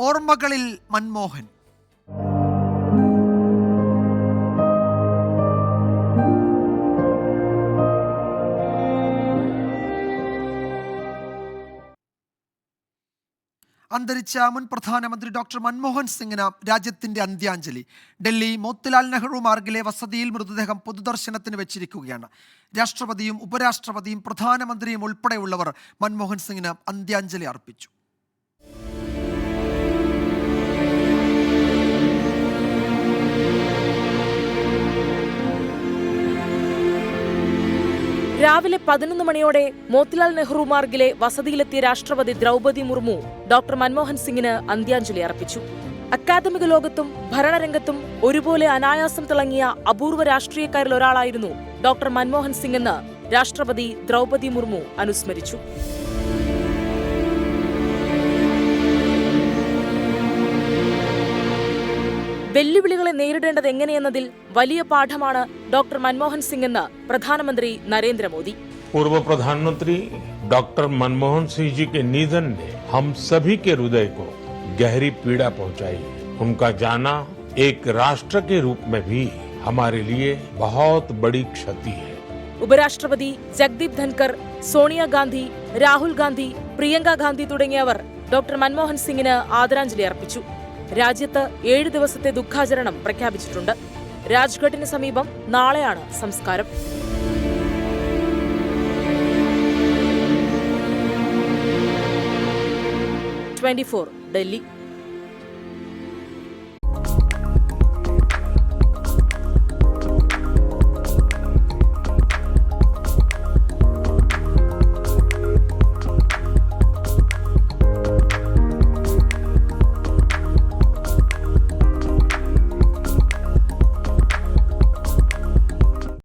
ഓർമ്മകളിൽ മൻമോഹൻ. അന്തരിച്ച മുൻ പ്രധാനമന്ത്രി ഡോക്ടർ മൻമോഹൻ സിംഗിന് രാജ്യത്തിന്റെ അന്ത്യാഞ്ജലി. ഡൽഹി മോത്തിലാൽ നെഹ്റു മാർഗിലെ വസതിയിൽ മൃതദേഹം പൊതുദർശനത്തിന് വെച്ചിരിക്കുകയാണ്. രാഷ്ട്രപതിയും ഉപരാഷ്ട്രപതിയും പ്രധാനമന്ത്രിയും ഉൾപ്പെടെയുള്ളവർ മൻമോഹൻ സിംഗിന് അന്ത്യാഞ്ജലി അർപ്പിച്ചു. രാവിലെ 11 മണിയോടെ മോത്തിലാൽ നെഹ്റു മാർഗിലെ വസതിയിലെത്തിയ രാഷ്ട്രപതി ദ്രൗപദി മുർമു ഡോക്ടർ മൻമോഹൻ സിംഗിന് അന്ത്യാഞ്ജലി അർപ്പിച്ചു. അക്കാദമിക ലോകത്തും ഭരണരംഗത്തും ഒരുപോലെ അനായാസം തിളങ്ങിയ അപൂർവ രാഷ്ട്രീയക്കാരിൽ ഒരാളായിരുന്നു ഡോക്ടർ മൻമോഹൻ സിംഗ് എന്ന് രാഷ്ട്രപതി ദ്രൗപദി മുർമു അനുസ്മരിച്ചു. വെല്ലുവിളികളെ നേരിടേണ്ടത് എങ്ങനെയെന്നതിൽ വലിയ പാഠമാണ് ഡോക്ടർ മൻമോഹൻ സിംഗ് എന്ന് പ്രധാനമന്ത്രി നരേന്ദ്രമോദി. पूर्व प्रधानमंत्री डॉक्टर मनमोहन सिंह जी के निधन ने हम सभी के हृदय को गहरी पीड़ा पहुंचाई है। उनका जाना एक राष्ट्र के रूप में भी हमारे लिए बहुत बड़ी क्षति है. ഉപരാഷ്ട്രപതി ജഗ്ദീപ് ധൻകർ, സോണിയാഗാന്ധി, രാഹുൽ ഗാന്ധി, പ്രിയങ്ക ഗാന്ധി തുടങ്ങിയവർ ഡോക്ടർ മൻമോഹൻ സിംഗിന് ആദരാഞ്ജലി അർപ്പിച്ചു. രാജ്യത്ത് 7 ദിവസത്തെ ദുഃഖാചരണം പ്രഖ്യാപിച്ചിട്ടുണ്ട്. രാജ്ഘട്ടിന് സമീപം നാളെയാണ് സംസ്കാരം. 24 ഡൽഹി.